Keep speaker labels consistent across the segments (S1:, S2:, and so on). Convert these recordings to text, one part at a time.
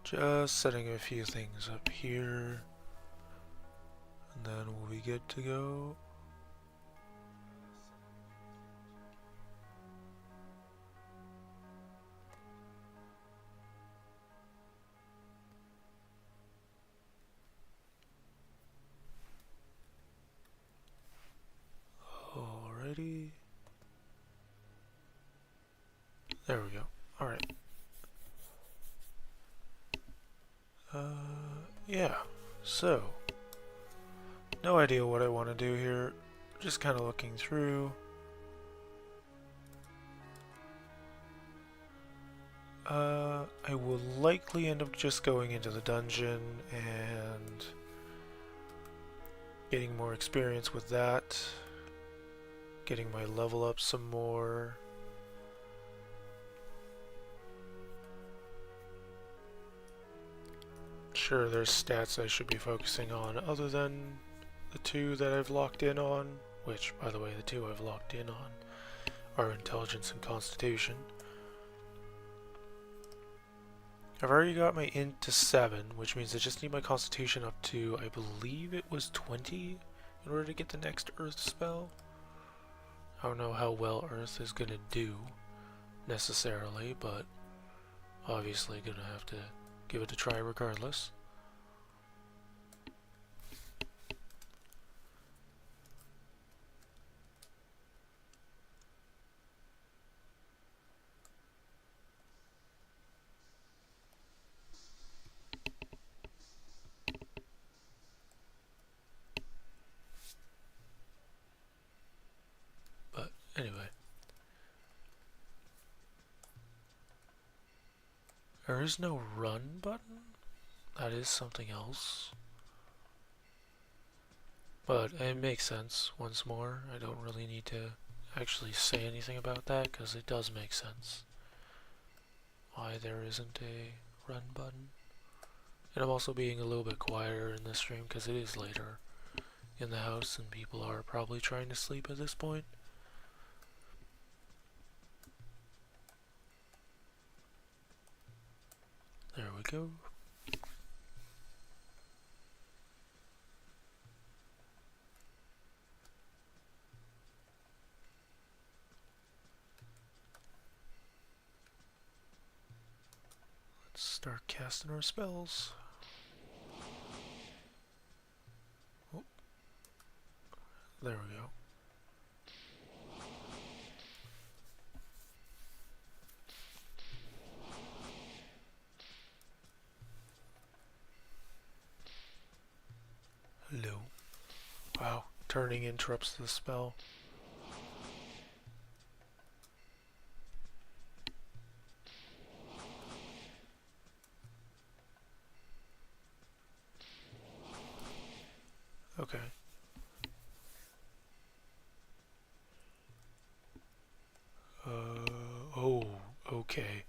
S1: Just setting a few things up here, and then we'll be good to go. Alrighty. There we go. Alright. Yeah. So, no idea what I want to do here. Just kind of looking through. I will likely end up just going into the dungeon and getting more experience with that. Getting my level up some more. Sure, there's stats I should be focusing on other than the two that I've locked in on, which, by the way, the two I've locked in on are Intelligence and Constitution. I've already got my int to 7, which means I just need my Constitution up to, I believe it was 20 in order to get the next Earth spell. I don't know how well Earth is going to do, necessarily, but obviously going to have to give it a try regardless. But anyway. There is no run button? That is something else. But it makes sense, once more. I don't really need to actually say anything about that, because it does make sense why there isn't a run button. And I'm also being a little bit quieter in this stream, because it is later in the house, and people are probably trying to sleep at this point. There we go. Let's start casting our spells. Oh. There we go. Hello. Wow, turning interrupts the spell. Okay. Oh, okay.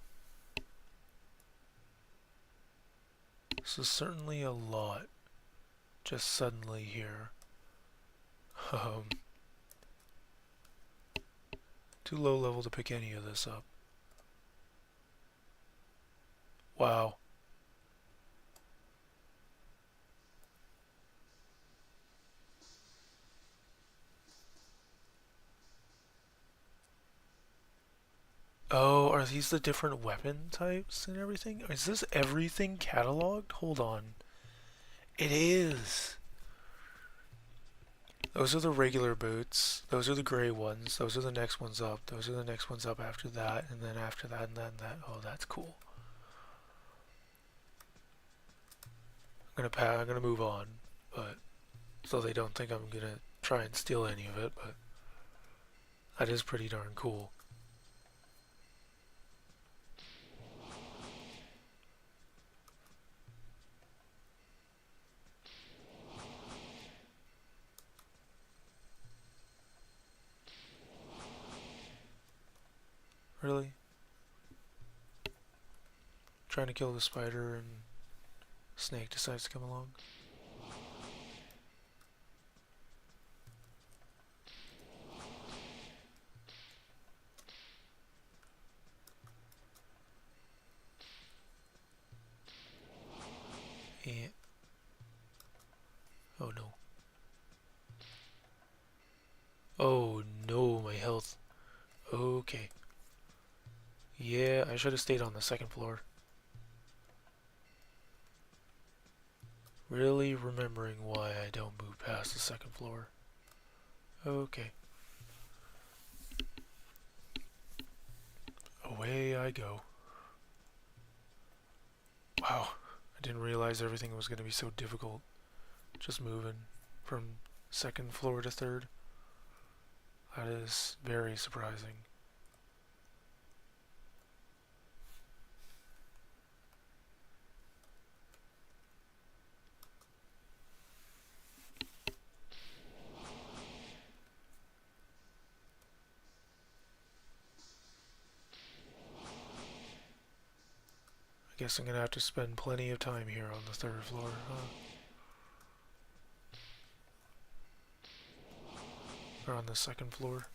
S1: This is certainly a lot. Just suddenly here. Too low level to pick any of this up. Wow. Oh, are these the different weapon types and everything? Is this everything cataloged? Hold on. It is! Those are the regular boots. Those are the gray ones. Those are the next ones up. Those are the next ones up after that, and then after that, and then that. Oh, that's cool. I'm gonna move on, but so they don't think I'm gonna try and steal any of it, but that is pretty darn cool. Really? Trying to kill the spider and snake decides to come along. Eh. Oh no. Oh no, my health. Okay. Yeah, I should have stayed on the second floor. Really remembering why I don't move past the second floor. Okay. Away I go. Wow, I didn't realize everything was going to be so difficult. Just moving from second floor to third. That is very surprising. I guess I'm going to have to spend plenty of time here on the third floor, huh? Or on the second floor.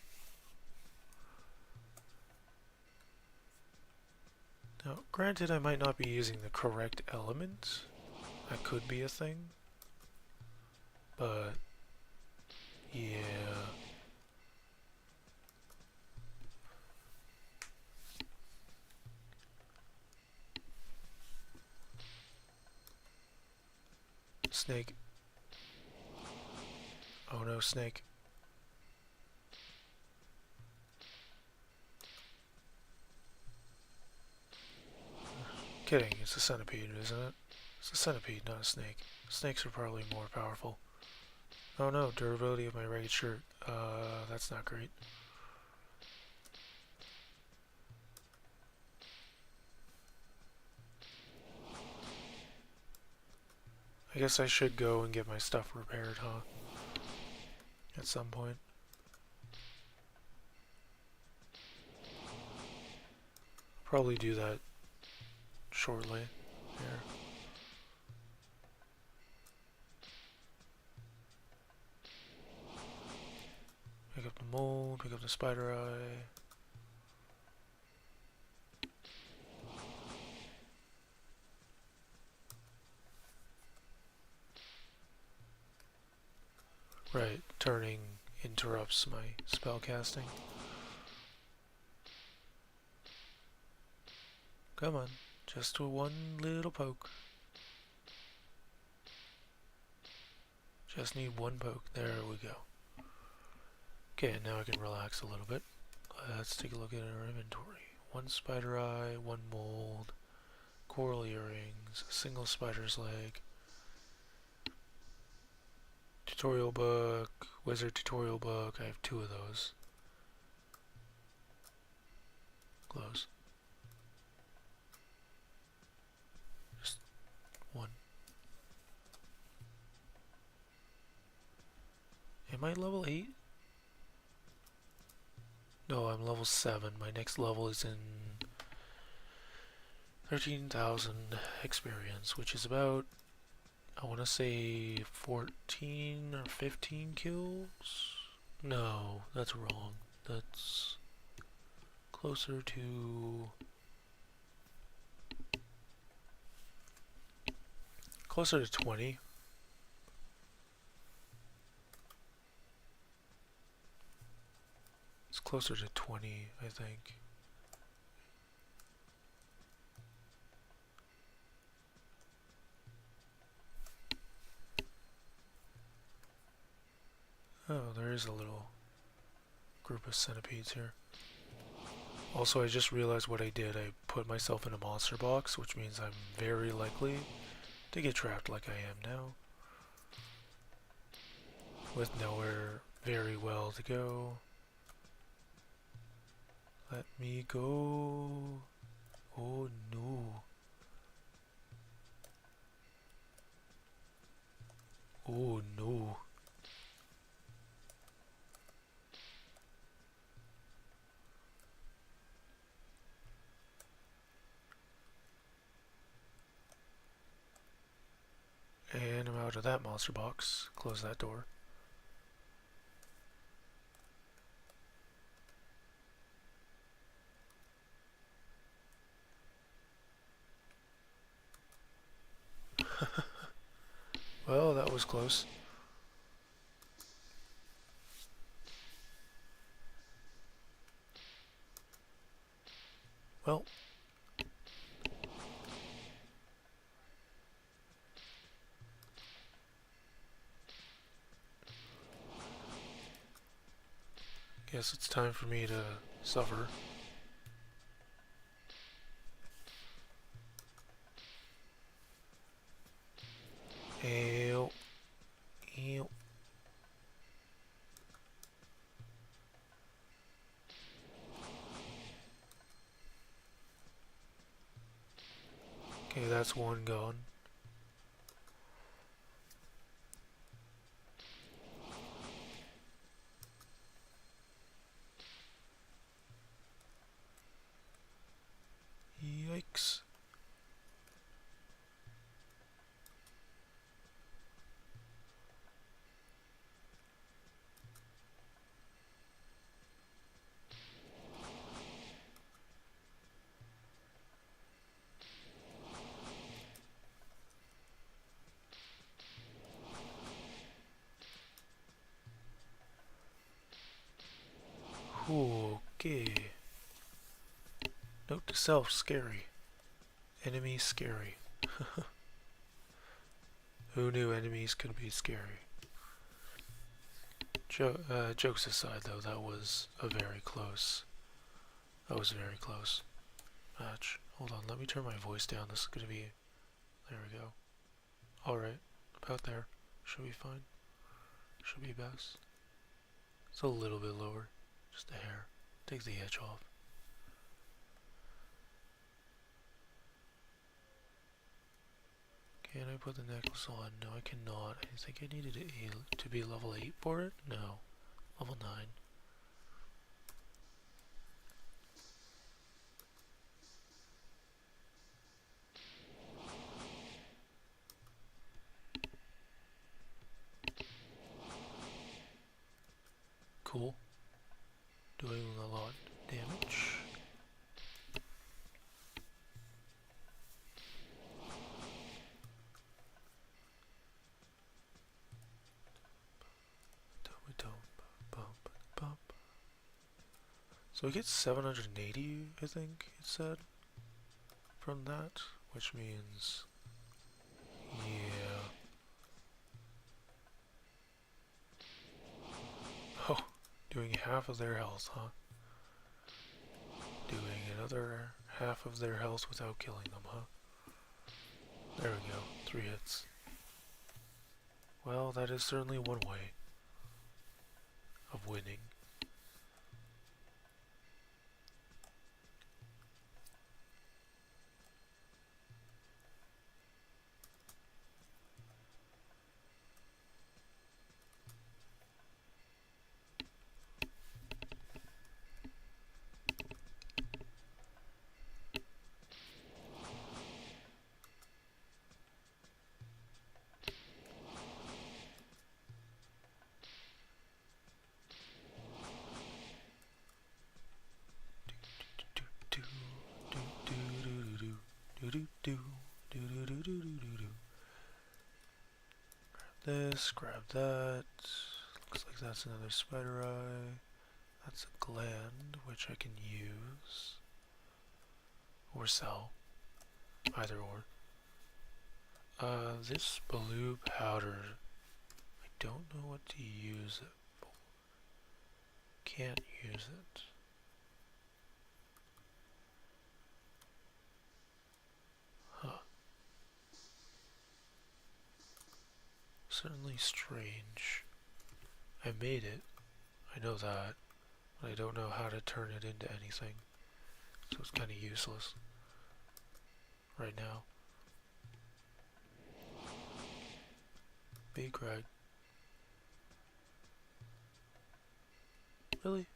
S1: Now, granted, I might not be using the correct element. That could be a thing. But, yeah. Snake. Oh no, snake. Kidding, it's a centipede, isn't it? It's a centipede, not a snake. Snakes are probably more powerful. Oh no, durability of my ragged shirt. That's not great. I guess I should go and get my stuff repaired, huh? At some point. Probably do that shortly. Here. Pick up the mold, pick up the spider eye. Right, turning interrupts my spell casting. Come on, just one little poke. Just need one poke. There we go. Okay, now I can relax a little bit. Let's take a look at our inventory. One spider eye, one mold, coral earrings, a single spider's leg, tutorial book, wizard tutorial book. I have 2 of those. Glows. Just 1. Am I level 8? No, I'm level 7. My next level is in 13,000 experience, which is about, I want to say 14 or 15 kills? No, that's wrong. That's closer to 20. It's closer to 20, I think. Oh, there is a little group of centipedes here. Also, I just realized what I did. I put myself in a monster box, which means I'm very likely to get trapped like I am now. With nowhere very well to go. Let me go. Oh no. Oh no. And I'm out of that monster box. Close that door. Well, that was close. Well, guess it's time for me to suffer. Ew. Ew. Okay, that's one gone. Yikes. Okay. Note to self, scary. Enemy scary. Who knew enemies could be scary? Jokes aside, though, that was a very close. That was a very close match. Hold on, let me turn my voice down. This is gonna be. There we go. Alright, about there. Should be fine. Should be best. It's a little bit lower. Just a hair. Take the edge off. Can I put the necklace on? No, I cannot. I think I needed to be level 8 for it? No. Level 9. Cool. Doing a lot of damage. So we get 780, I think it said, from that, which means, yeah. Oh, doing half of their health, huh? Doing another half of their health without killing them, huh? There we go, 3 hits. Well, that is certainly one way of winning. This, grab that. Looks like that's another spider eye. That's a gland, which I can use. Or sell. Either or. This blue powder, I don't know what to use it for. Can't use it. Huh. Certainly strange. I made it. I know that. But I don't know how to turn it into anything. So it's kind of useless. Right now. Big Greg. Really?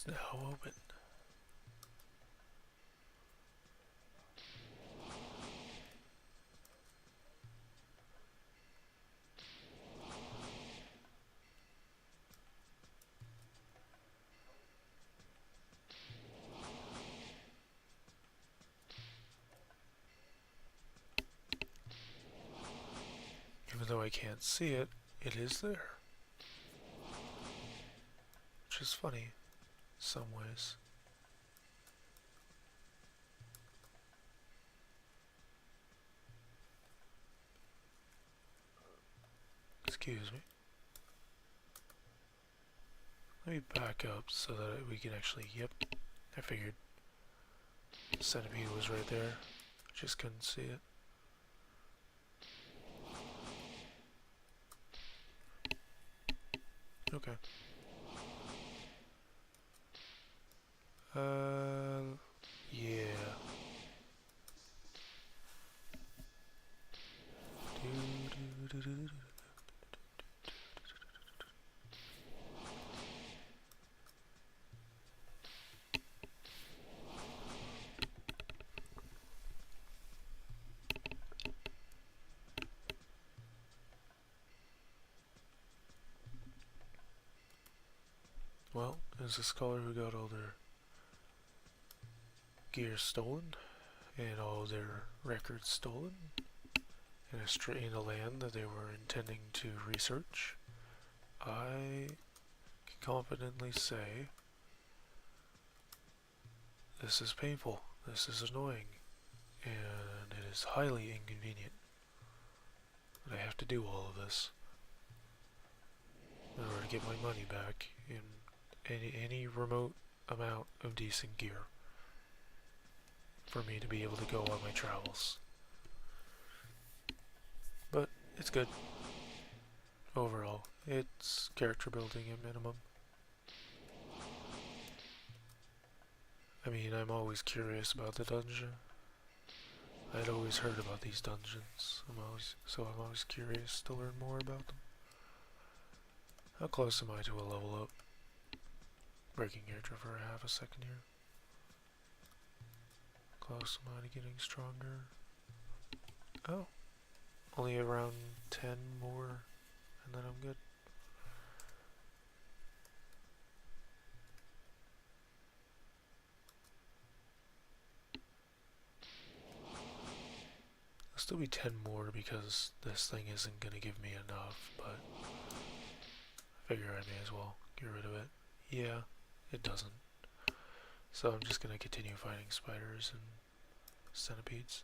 S1: It's now open. Even though I can't see it, it is there. Which is funny, in some ways. Excuse me. Let me back up so that we can actually, yep, I figured. The centipede was right there. Just couldn't see it. Okay. Yeah. Well, there's a scholar who got all their gear stolen and all their records stolen in a land that they were intending to research. I can confidently say this is painful, this is annoying, and it is highly inconvenient that I have to do all of this in order to get my money back in any remote amount of decent gear for me to be able to go on my travels. But it's good. Overall, it's character building at minimum. I mean, I'm always curious about the dungeon. I'd always heard about these dungeons. I'm always curious to learn more about them. How close am I to a level up? Breaking character for half a second here. Close am I to getting stronger? Oh, only around 10 more, and then I'm good. It'll still be 10 more because this thing isn't gonna give me enough, but I figure I may as well get rid of it. Yeah, it doesn't. So I'm just gonna continue fighting spiders and centipedes.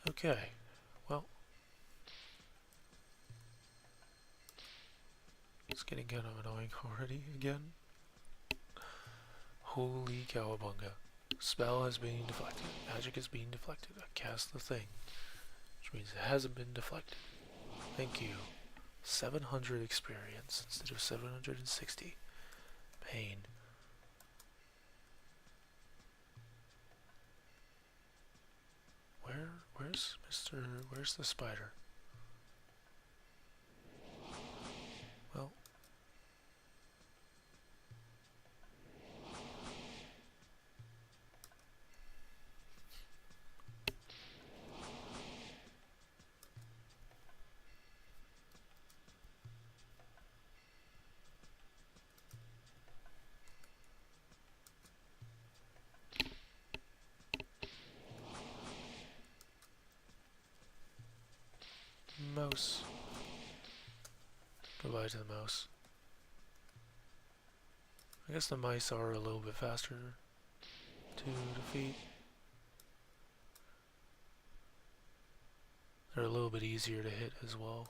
S1: Okay, well, it's getting kind of annoying already again. Holy cowabunga. Spell has been deflected. Magic is being deflected. I cast the thing, which means it hasn't been deflected. Thank you. 700 experience instead of 760. Pain. Where's the spider? Well, mouse. Goodbye to the mouse. I guess the mice are a little bit faster to defeat. They're a little bit easier to hit as well.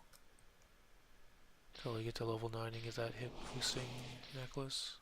S1: till I get to level 9 and get that hip boosting necklace.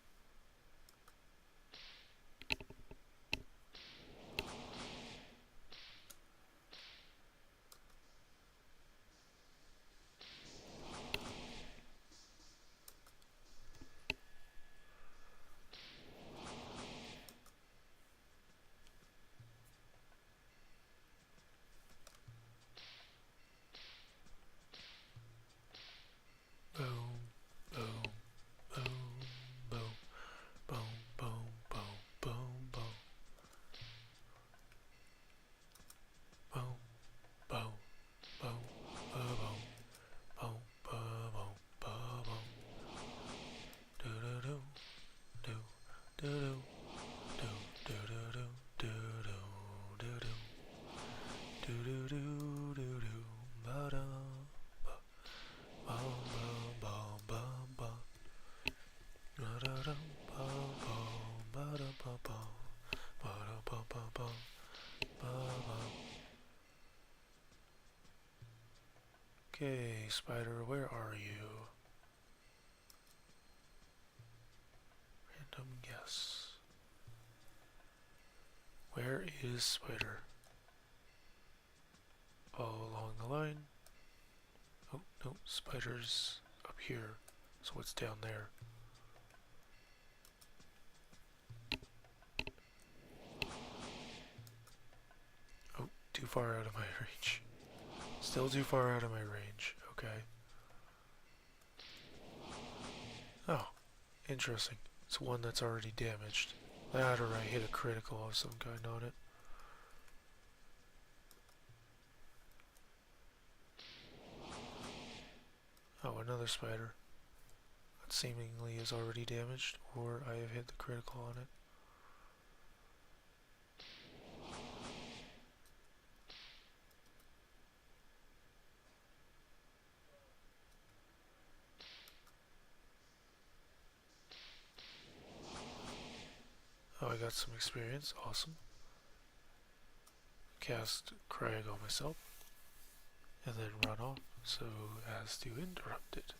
S1: Boom, boom, boom, boom, boom, boom, boom, boom, boom, boom, boom, boom, boom, boom, boom, boom, do do do do do do do do do do do do do do do do do ba da ba ba ba ba ba da da ba ba ba da ba ba ba da ba ba ba ba ba. Okay, spider, where are you? Random guess. Where is spider? All along the line. Oh, no, spider's up here. So what's down there? Oh, too far out of my range. Still too far out of my range. Okay. Oh, interesting. It's one that's already damaged. That or I hit a critical of some kind on it. Oh, another spider. That seemingly is already damaged, or I have hit the critical on it. Oh, I got some experience. Awesome. Cast Craig on myself, and then run off so as to interrupt it.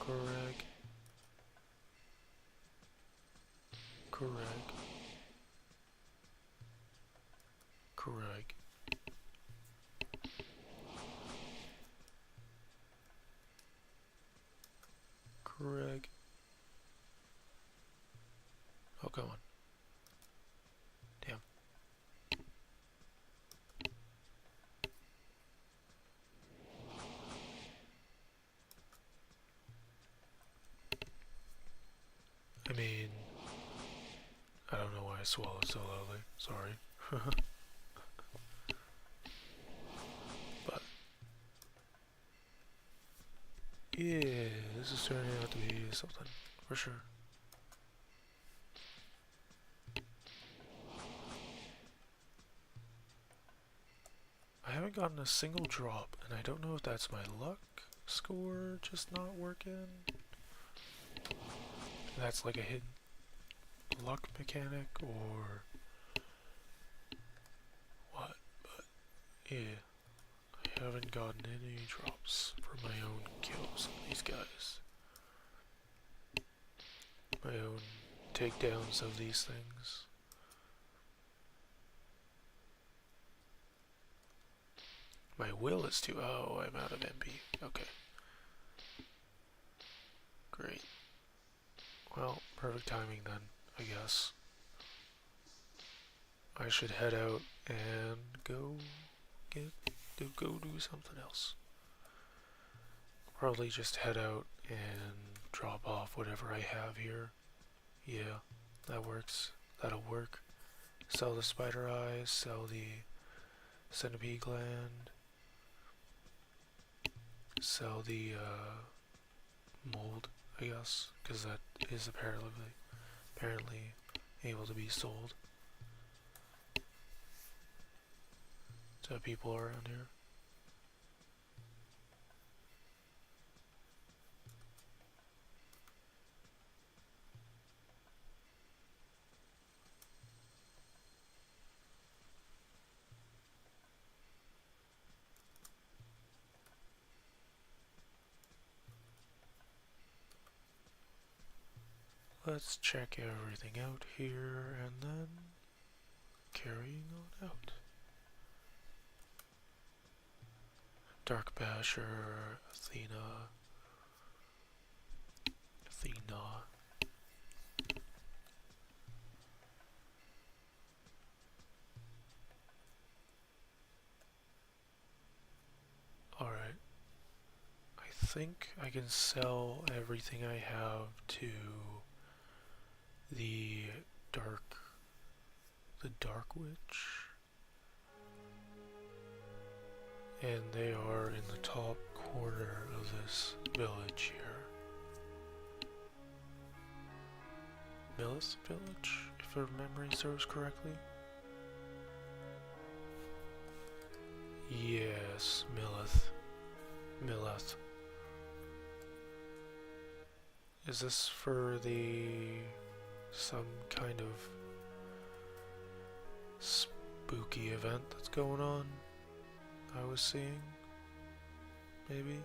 S1: Correct. Correct. Correct. Correct. Oh, come on. Damn. I mean, I don't know why I swallowed so loudly. Sorry. But yeah, this is turning out to be something for sure. I haven't gotten a single drop, and I don't know if that's my luck score just not working. That's like a hidden luck mechanic or what, but yeah, I haven't gotten any drops for my own kills on these guys. My own takedowns of these things. My will is to, oh, I'm out of MP. Okay. Great. Well, perfect timing then, I guess. I should head out and go do something else. Probably just head out and drop off whatever I have here. Yeah, that works. That'll work. Sell the spider eyes, sell the centipede gland, sell the mold, I guess, because that is apparently able to be sold to people around here. let's check everything out here and then carrying on out. Dark Basher, Athena. Alright. I think I can sell everything I have to the Dark Witch. And they are in the top corner of this village here. Millis Village, if our memory serves correctly. Yes, Millith. Is this for some kind of spooky event that's going on? I was seeing, maybe?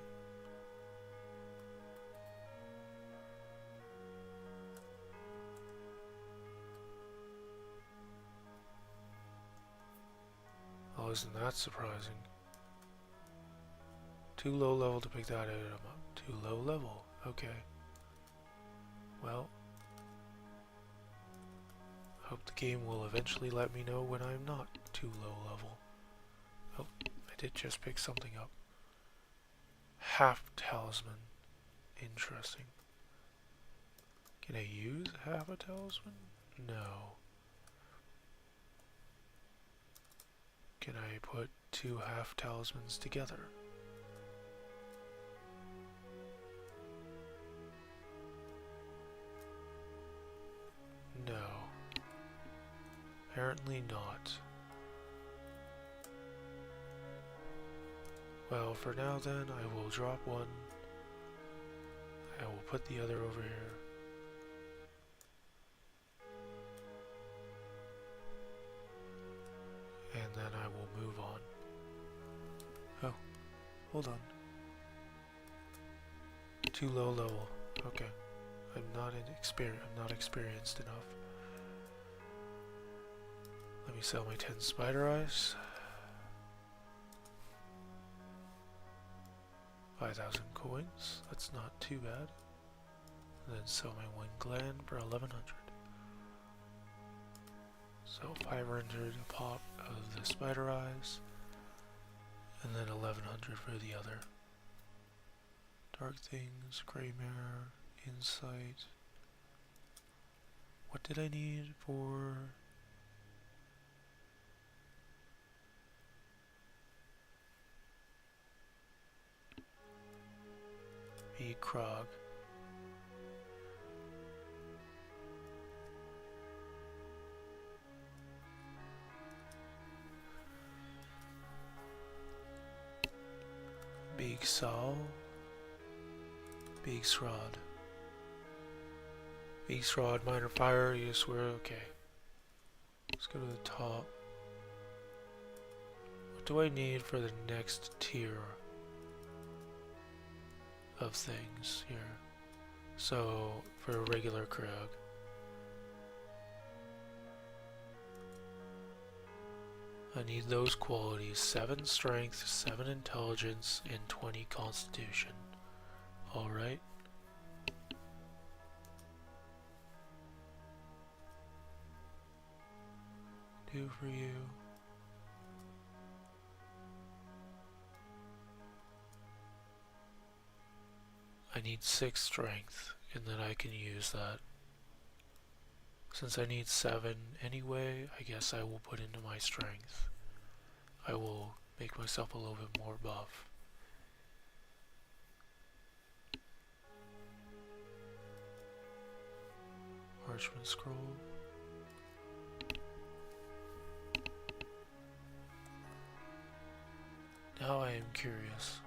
S1: Oh, isn't that surprising? Too low level to pick that item up. Too low level. Okay. Well, hope the game will eventually let me know when I'm not too low level. Oh, I did just pick something up. Half talisman. Interesting. Can I use half a talisman? No. Can I put 2 half talismans together? No. Apparently not. Well, for now then, I will drop one. I will put the other over here. And then I will move on. Oh, hold on. Too low level. Okay. I'm not experienced enough. Let me sell my 10 spider eyes. 5,000 coins. That's not too bad. And then sell my 1 gland for 1,100. So 500 a pop of the spider eyes, and then 1,100 for the other. Dark things, gray mare, insight. What did I need for? Big Krog. Big Saw. Big Srod. Big Srod, minor fire, you swear, okay. Let's go to the top. What do I need for the next tier of things here? So, for a regular Krog. I need those qualities. 7 strength, 7 intelligence, and 20 constitution. Alright. Do for you. I need 6 strength, and then I can use that. Since I need 7 anyway, I guess I will put into my strength. I will make myself a little bit more buff. Parchment scroll. Now I am curious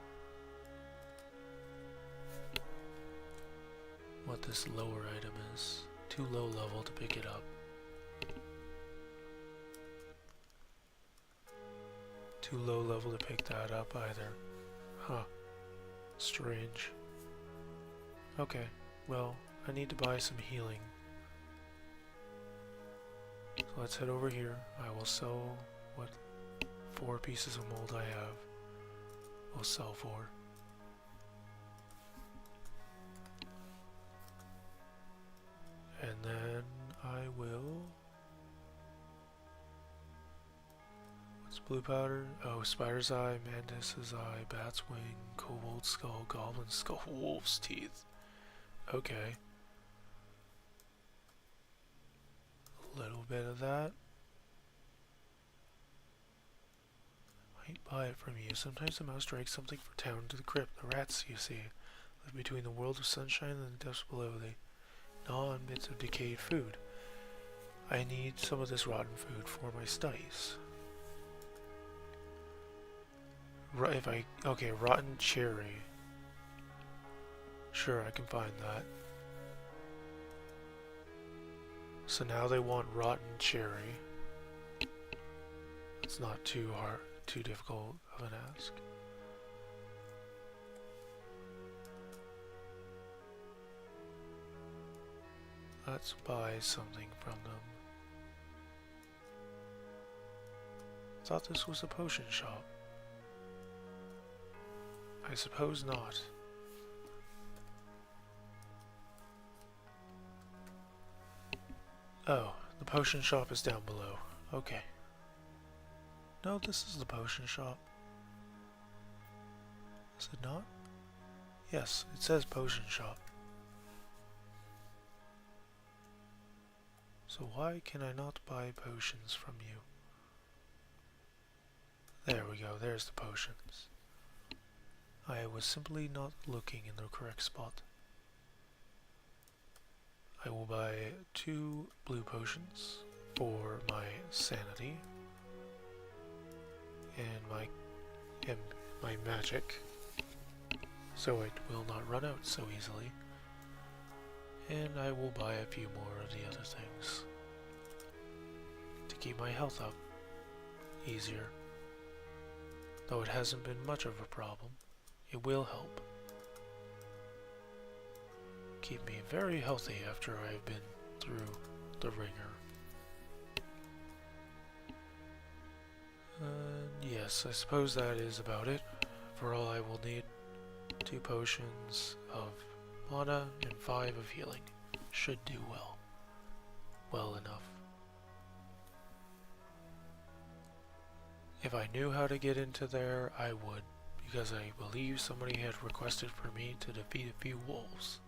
S1: what this lower item is. Too low level to pick it up. Too low level to pick that up either. Huh. Strange. Okay, well, I need to buy some healing So let's head over here. I will sell what 4 pieces of mold I have. Will sell for. And then I will... What's blue powder? Oh, spider's eye, mantis's eye, bat's wing, kobold skull, goblin skull, wolf's teeth. Okay. A little bit of that. Might buy it from you. Sometimes the mouse drags something from town to the crypt. The rats, you see, live between the world of sunshine and the depths below. They gnaw on bits of decayed food. I need some of this rotten food for my studies. Okay, rotten cherry. Sure, I can find that. So now they want rotten cherry. It's not too hard, too difficult of an ask. Let's buy something from them. Thought this was a potion shop. I suppose not. Oh, the potion shop is down below. Okay. No, this is the potion shop. Is it not? Yes, it says potion shop. So why can I not buy potions from you? There we go, there's the potions. I was simply not looking in the correct spot. I will buy 2 blue potions for my sanity and my magic, so it will not run out so easily. And I will buy a few more of the other things to keep my health up easier. Though it hasn't been much of a problem, it will help keep me very healthy after I've been through the ringer. Yes, I suppose that is about it. For all I will need 2 potions of mana and 5 of healing. Should do well. Well enough. If I knew how to get into there, I would, because I believe somebody had requested for me to defeat a few wolves.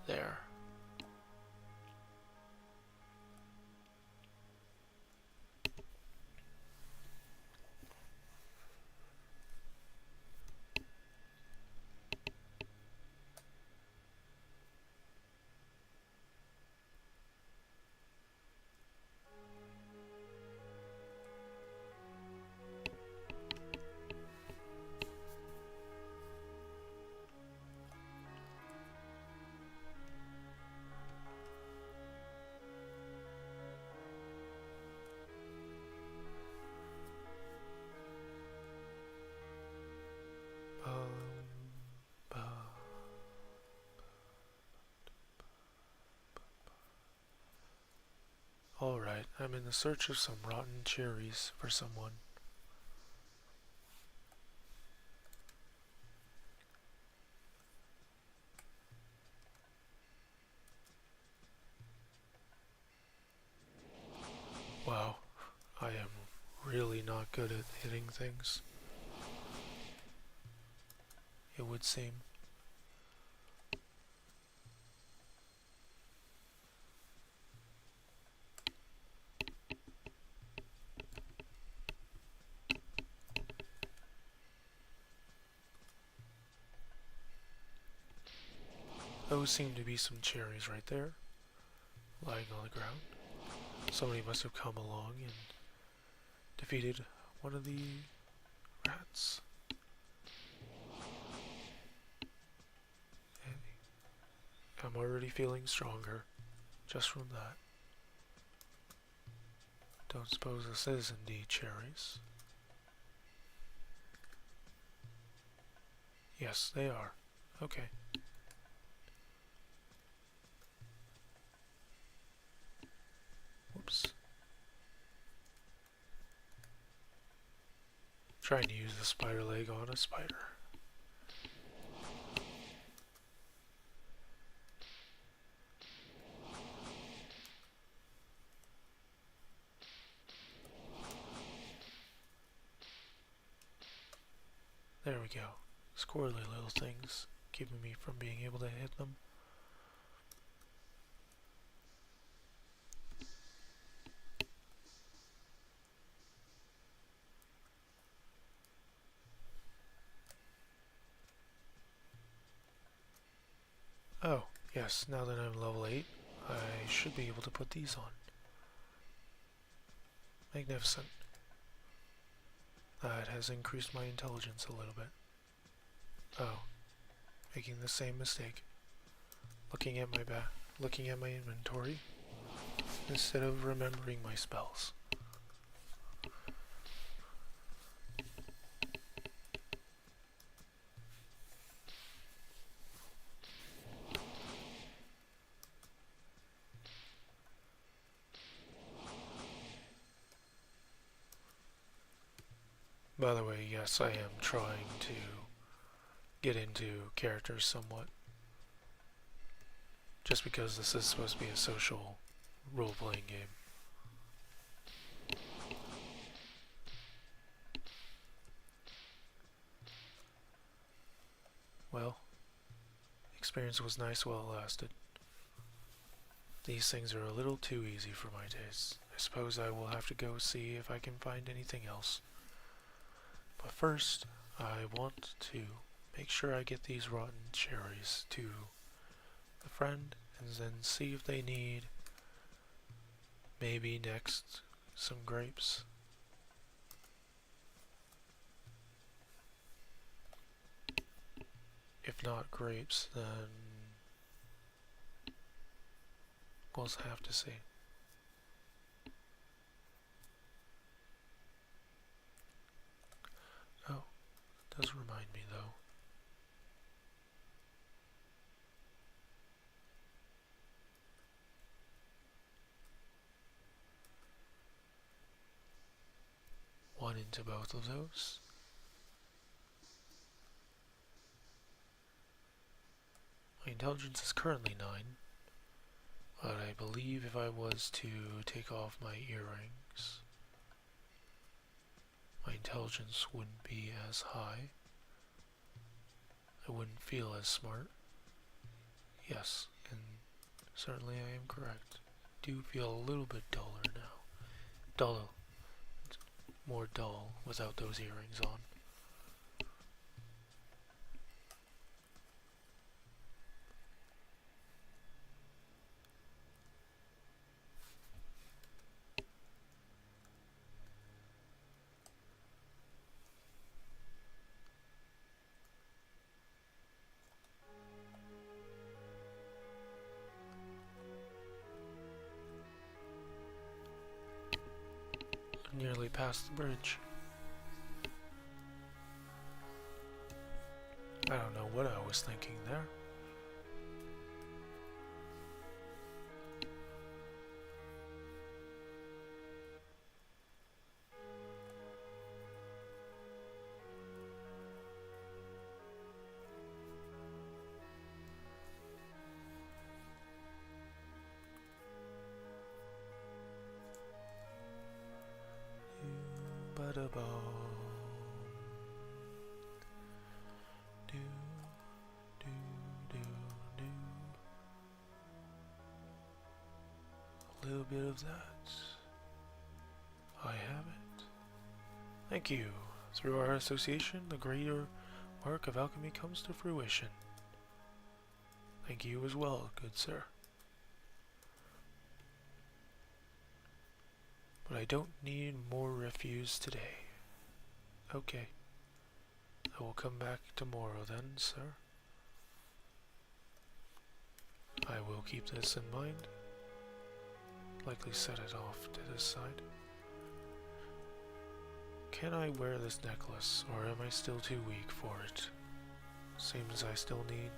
S1: There. Alright, I'm in the search of some rotten cherries for someone. Wow, I am really not good at hitting things, it would seem. Those seem to be some cherries right there, lying on the ground. Somebody must have come along and defeated one of the rats. And I'm already feeling stronger just from that. Don't suppose this is indeed cherries. Yes, they are. Okay. Trying to use the spider leg on a spider. There we go. Squirrely little things, keeping me from being able to hit them. Oh, yes, now that I'm level 8, I should be able to put these on. Magnificent. That has increased my intelligence a little bit. Oh, making the same mistake. Looking at my inventory instead of remembering my spells. By the way, yes, I am trying to get into characters somewhat. Just because this is supposed to be a social role-playing game. Well, experience was nice while it lasted. These things are a little too easy for my taste. I suppose I will have to go see if I can find anything else. But first, I want to make sure I get these rotten cherries to a friend and then see if they need maybe next some grapes. If not grapes, then we'll have to see. Oh, it does remind me though. One into both of those. My intelligence is currently 9, but I believe if I was to take off my earrings, my intelligence wouldn't be as high. I wouldn't feel as smart. Yes, and certainly I am correct. Do feel a little bit duller now. More dull without those earrings on. Nearly past the bridge. I don't know what I was thinking there. A little bit of that. I have it. Thank you. Through our association, the greater work of alchemy comes to fruition. Thank you as well, good sir. But I don't need more refuse today. Okay. I will come back tomorrow then, sir. I will keep this in mind. Likely set it off to this side. Can I wear this necklace, or am I still too weak for it? Seems I still need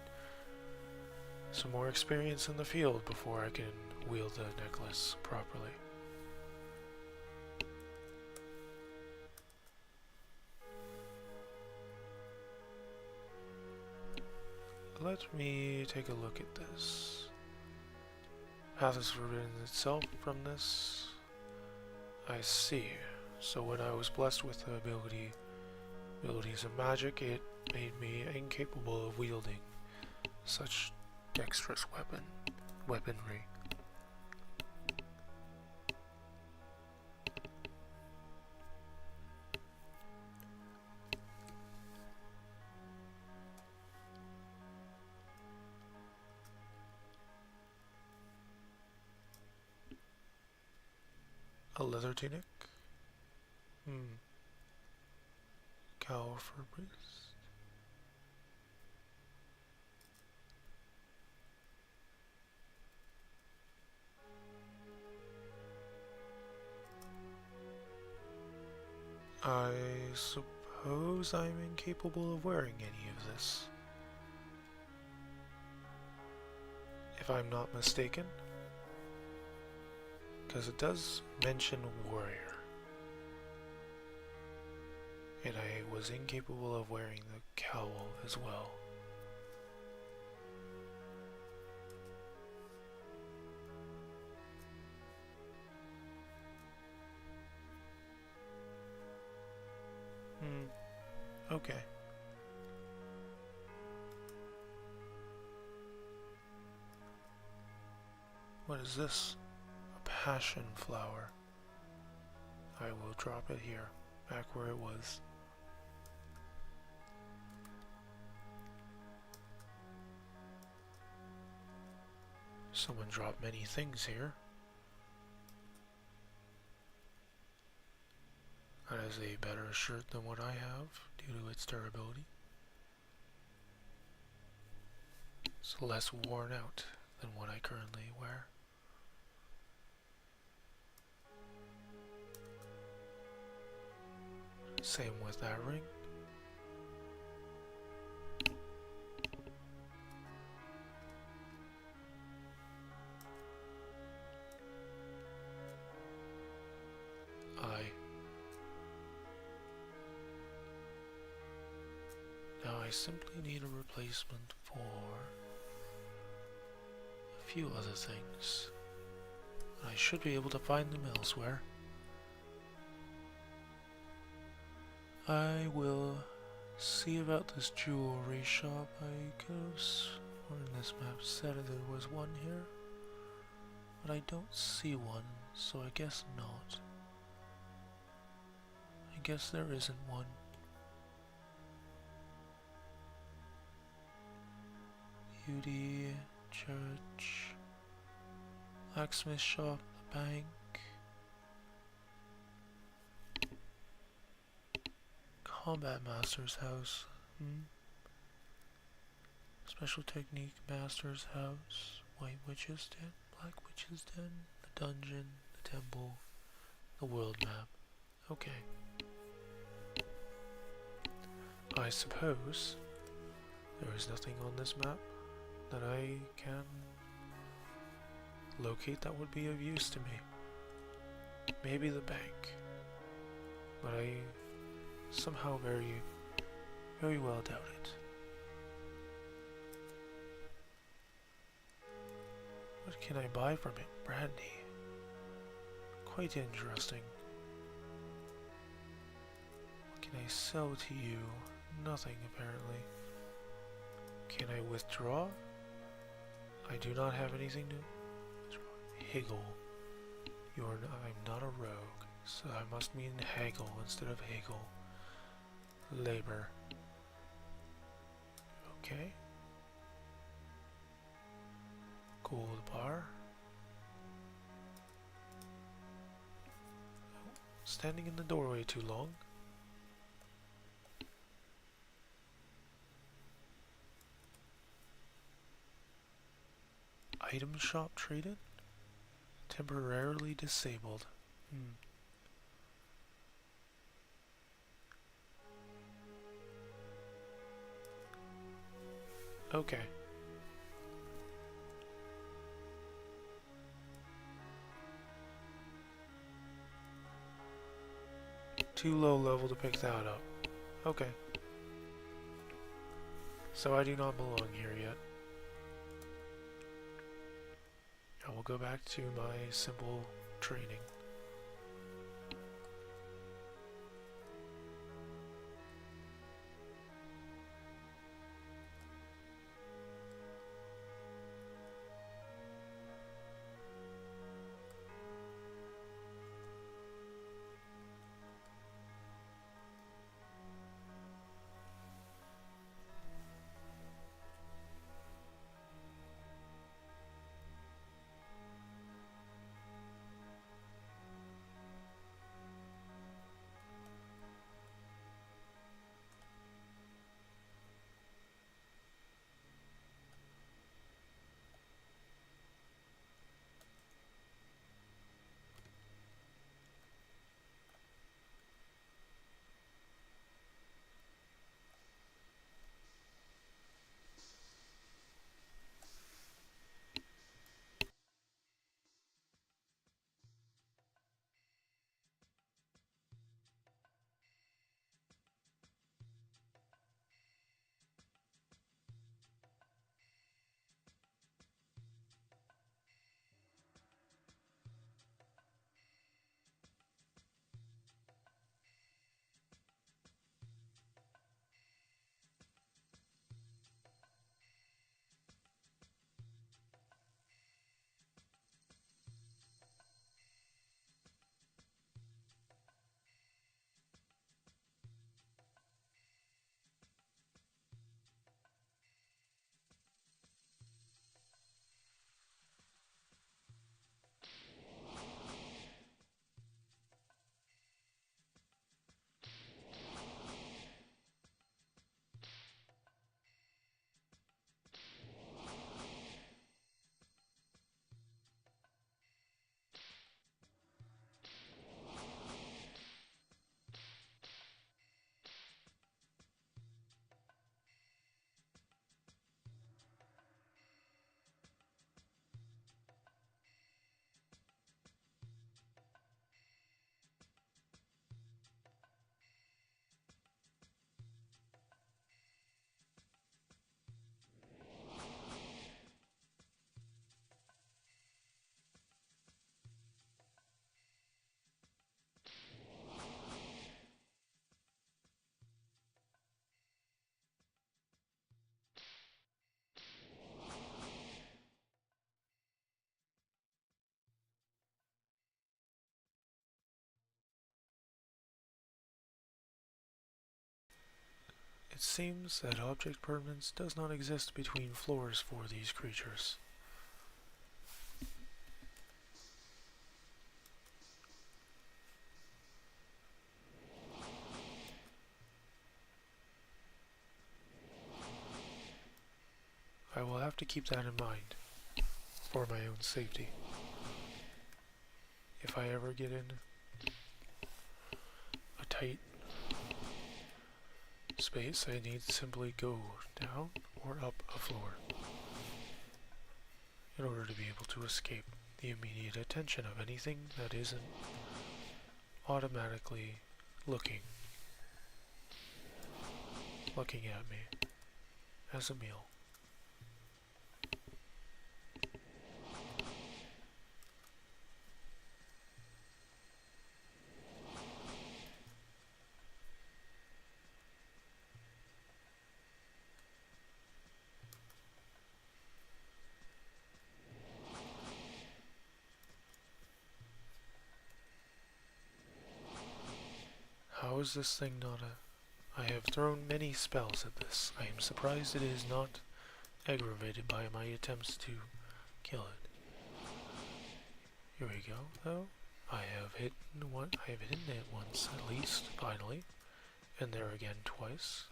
S1: some more experience in the field before I can wield the necklace properly. let me take a look at this. Path is forbidden itself from this. I see. So when I was blessed with the abilities of magic, it made me incapable of wielding such dexterous weaponry. A leather tunic? Cowl for priest. I suppose I'm incapable of wearing any of this. If I'm not mistaken. Because it does mention warrior. And I was incapable of wearing the cowl as well. Okay. What is this? A passion flower. I will drop it here, back where it was. Someone dropped many things here. That is a better shirt than what I have, due to its durability. It's less worn out than what I currently wear. Same with that ring. Now I simply need a replacement for a few other things. I should be able to find them elsewhere. I will see about this jewelry shop. I could have sworn this map said there was one here, but I don't see one, so I guess not. I guess there isn't one. Beauty, church, blacksmith shop, the bank. Combat master's house. Special technique master's house. White witch's den, black witch's den, the dungeon, the temple, the world map. Okay. I suppose there is nothing on this map that I can locate that would be of use to me. Maybe the bank, but I somehow very well doubt it. What can I buy from it? Brandy. Quite interesting. What can I sell to you? Nothing, apparently. Can I withdraw? I do not have anything to withdraw. Higgle. I'm not a rogue, so I must mean haggle instead of haggle. Labor. Okay. Gold bar. Standing in the doorway too long. Item shop traded? Temporarily disabled. Okay. Too low level to pick that up. Okay. So I do not belong here yet. I will go back to my simple training. It seems that object permanence does not exist between floors for these creatures. I will have to keep that in mind for my own safety. If I ever get in a tight space, I need to simply go down or up a floor in order to be able to escape the immediate attention of anything that isn't automatically looking at me as a meal. How is this thing not a... I have thrown many spells at this. I am surprised it is not aggravated by my attempts to kill it. Here we go, though. I have hit it once at least, finally. And there again twice.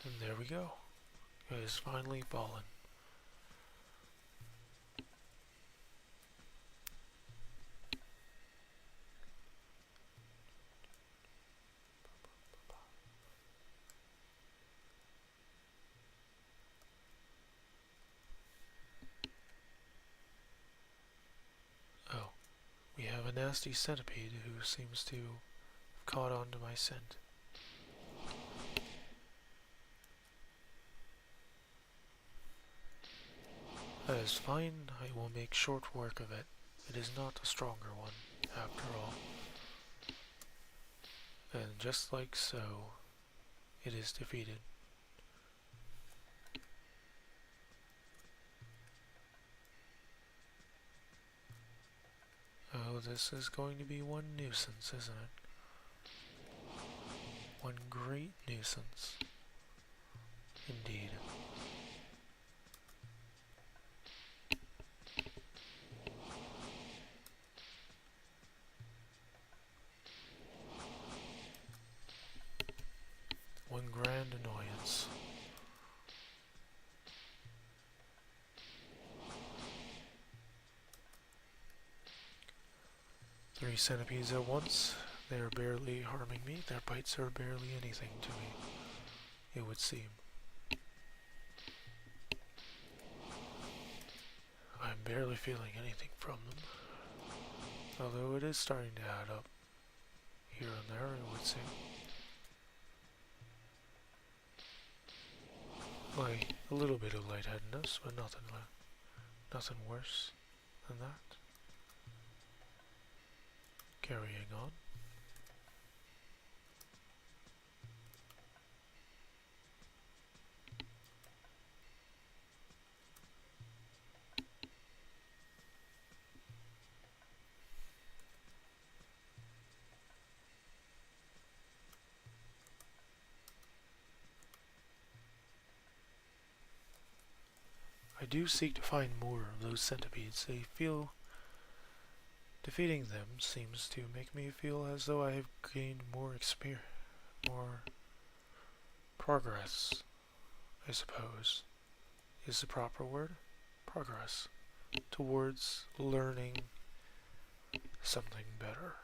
S1: And there we go. It has finally fallen. Oh, we have a nasty centipede who seems to have caught on to my scent. That is fine, I will make short work of it. It is not a stronger one, after all. And just like so, it is defeated. Oh, this is going to be one nuisance, isn't it? One great nuisance. Indeed. One grand annoyance. Three centipedes at once. They are barely harming me. Their bites are barely anything to me, it would seem. I'm barely feeling anything from them. Although it is starting to add up. Here and there, it would seem. Like, a little bit of lightheadedness, but nothing worse than that. Carrying on. I do seek to find more of those centipedes. They feel... Defeating them seems to make me feel as though I have gained more experience, more progress, I suppose, is the proper word. Progress. Towards learning something better.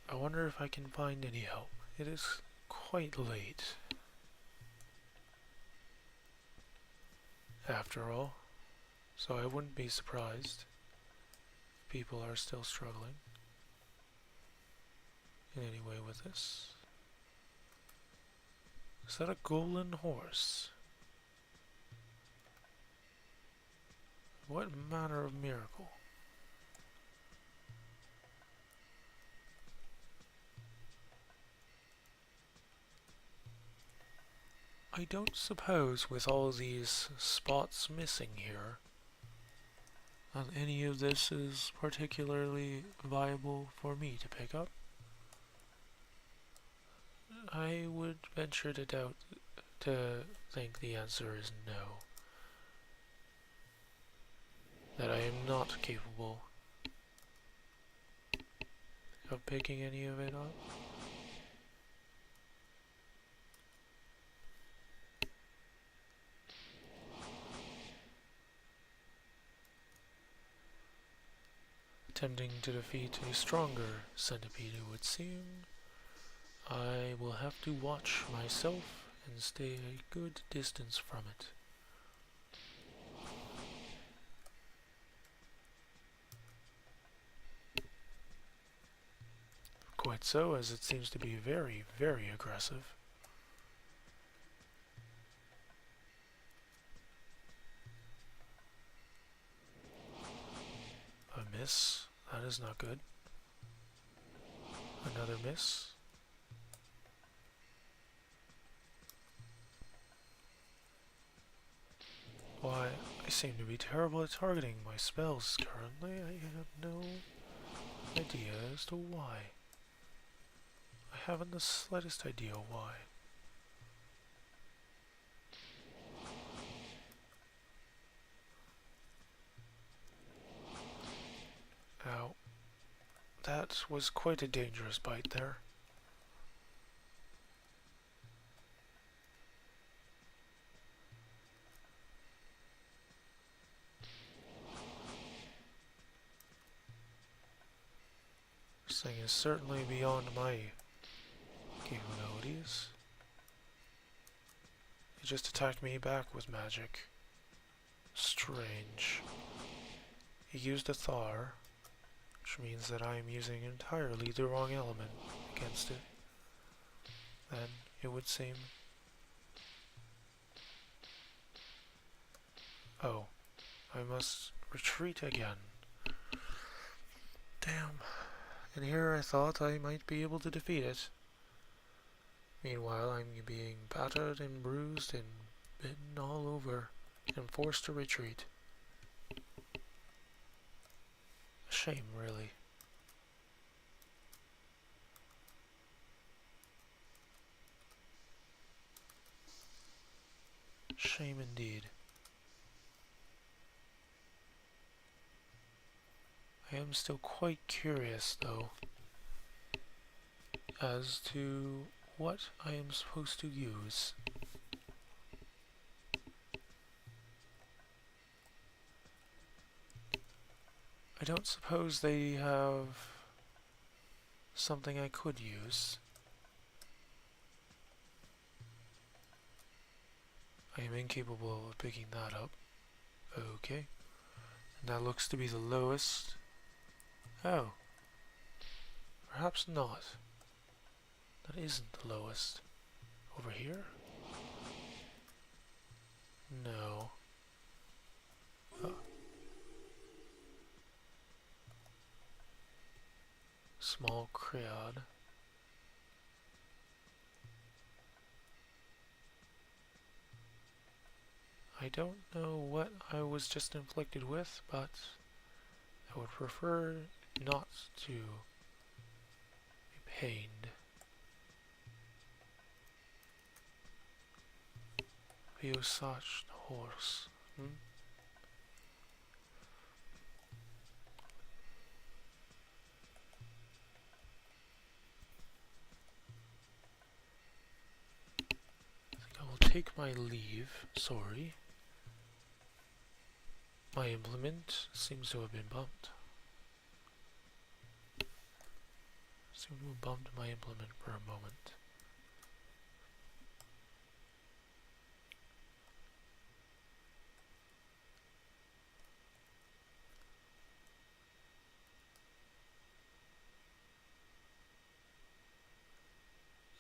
S1: I wonder if I can find any help. It is quite late. After all, so I wouldn't be surprised if people are still struggling in any way with this. Is that a golden horse? What manner of miracle? I don't suppose with all these spots missing here that any of this is particularly viable for me to pick up. I would venture to think the answer is no. That I am not capable of picking any of it up. Attempting to defeat a stronger centipede, it would seem. I will have to watch myself and stay a good distance from it. Quite so, as it seems to be very, very aggressive. A miss. That is not good. Another miss. Why, I seem to be terrible at targeting my spells currently. I have no idea as to why. I haven't the slightest idea why. Ow. That was quite a dangerous bite there. This thing is certainly beyond my capabilities. It just attacked me back with magic. Strange. He used a Thar, which means that I am using entirely the wrong element against it. Then, it would seem. Oh, I must retreat again. Damn. And here I thought I might be able to defeat it. Meanwhile, I'm being battered and bruised and bitten all over and forced to retreat. A shame, really. Shame indeed. I am still quite curious, though, as to what I am supposed to use. I don't suppose they have something I could use. I am incapable of picking that up. Okay. And that looks to be the lowest. Oh. Perhaps not. That isn't the lowest. Over here? No. Oh. Small Creod. I don't know what I was just inflicted with, but I would prefer not to be pained. Be such a horse. I think I will take my leave. Sorry. My implement seems to have been bumped. Seems to have bumped my implement for a moment.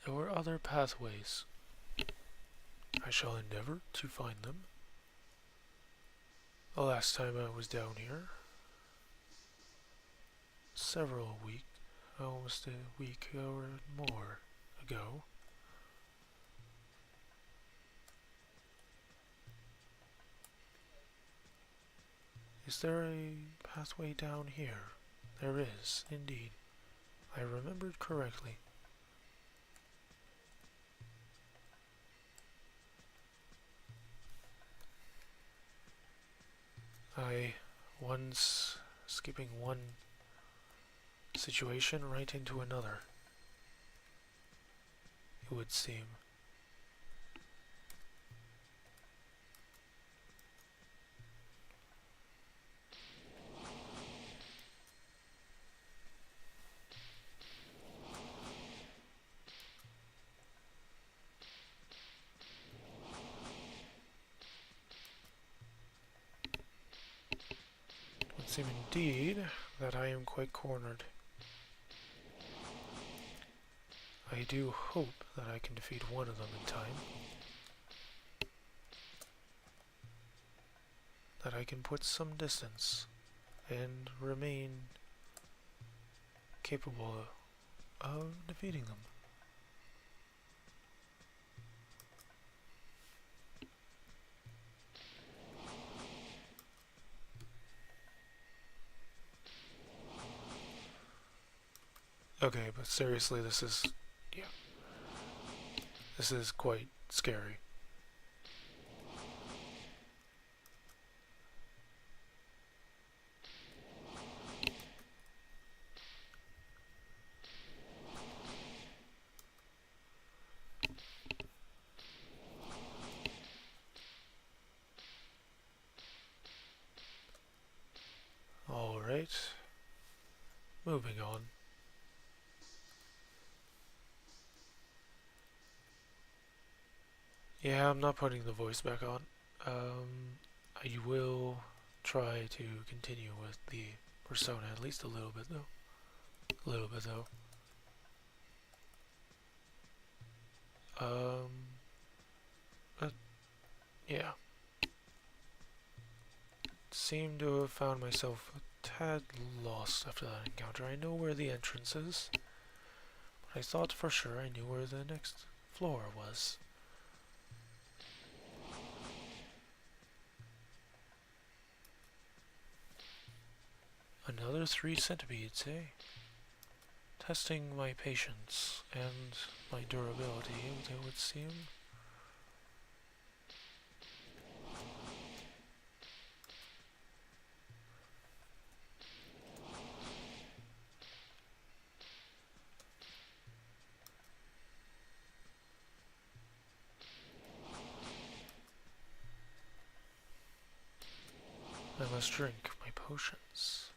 S1: There were other pathways. I shall endeavor to find them. The last time I was down here, several weeks, almost a week or more ago, is there a pathway down here? There is, indeed. I remembered correctly. I once skipping one situation right into another, it would seem. It would seem indeed that I am quite cornered. I do hope that I can defeat one of them in time. That I can put some distance and remain capable of defeating them. Okay, but seriously, yeah, this is quite scary. Alright, moving on. Yeah, I'm not putting the voice back on. I will try to continue with the persona at least a little bit though. A little bit though. But yeah. Seem to have found myself a tad lost after that encounter. I know where the entrance is, but I thought for sure I knew where the next floor was. Another 3 centipedes, eh? Testing my patience and my durability, it would seem. I must drink my potions.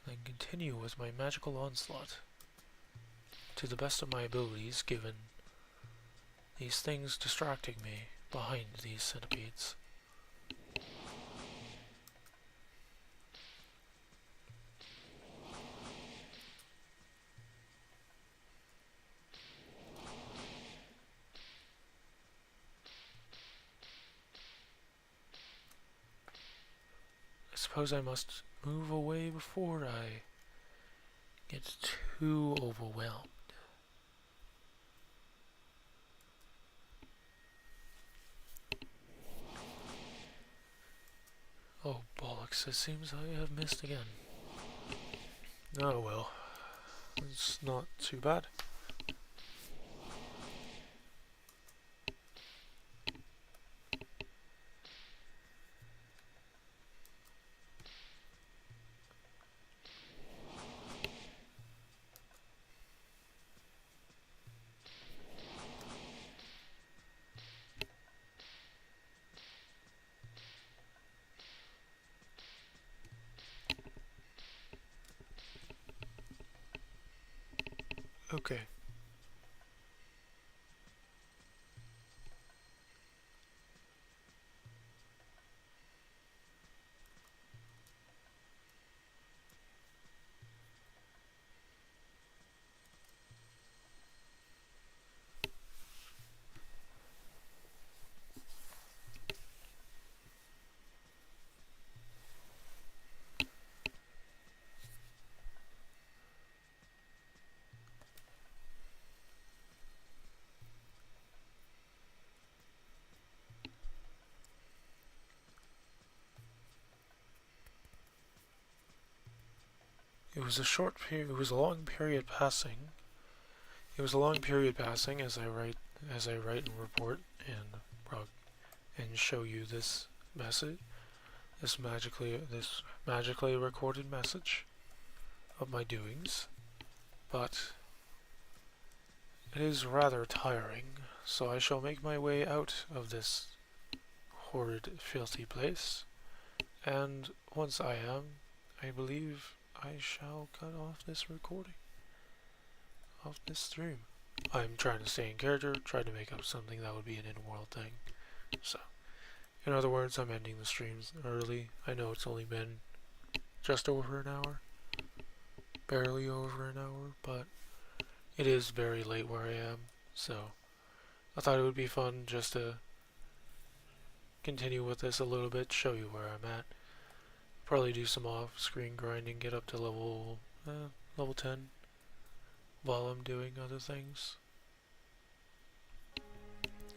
S1: And then continue with my magical onslaught. To the best of my abilities, given these things distracting me behind these centipedes. I suppose I must move away before I get too overwhelmed. Oh bollocks, it seems I have missed again. Oh well, it's not too bad. Okay. It was a short period. It was a long period passing. It was a long period passing as I write and report and show you this message, this magically recorded message of my doings. But it is rather tiring, so I shall make my way out of this horrid, filthy place. And once I am, I believe I shall cut off this recording of this stream. I'm trying to stay in character, trying to make up something that would be an in-world thing. So, in other words, I'm ending the streams early. I know it's only been just over an hour, barely over an hour, but it is very late where I am, so I thought it would be fun just to continue with this a little bit, show you where I'm at. Probably do some off-screen grinding, get up to level 10 while I'm doing other things.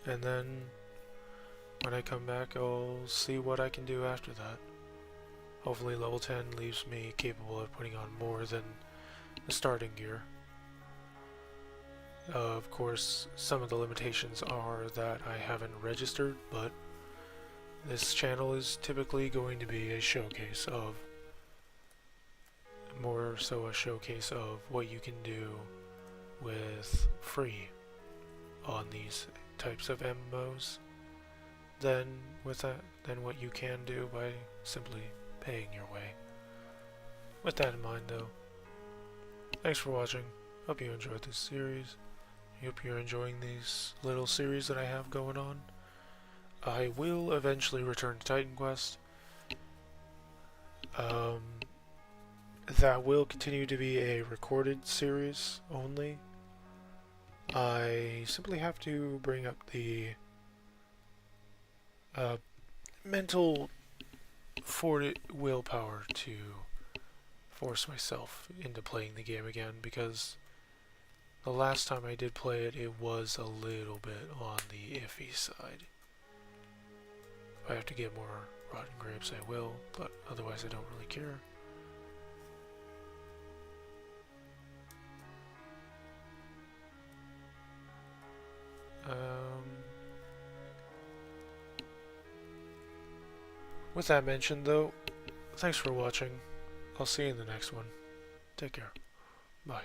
S1: And then when I come back, I'll see what I can do after that. Hopefully level 10 leaves me capable of putting on more than the starting gear. Of course, some of the limitations are that I haven't registered, but this channel is typically going to be a showcase of, more so a showcase of what you can do with free on these types of MMOs than what you can do by simply paying your way. With that in mind though, thanks for watching. Hope you enjoyed this series. Hope you're enjoying these little series that I have going on. I will eventually return to Titan Quest. That will continue to be a recorded series only. I simply have to bring up the mental willpower to force myself into playing the game again, because the last time I did play it, it was a little bit on the iffy side. If I have to get more rotten grapes, I will, but otherwise I don't really care. With that mentioned though, thanks for watching. I'll see you in the next one. Take care. Bye.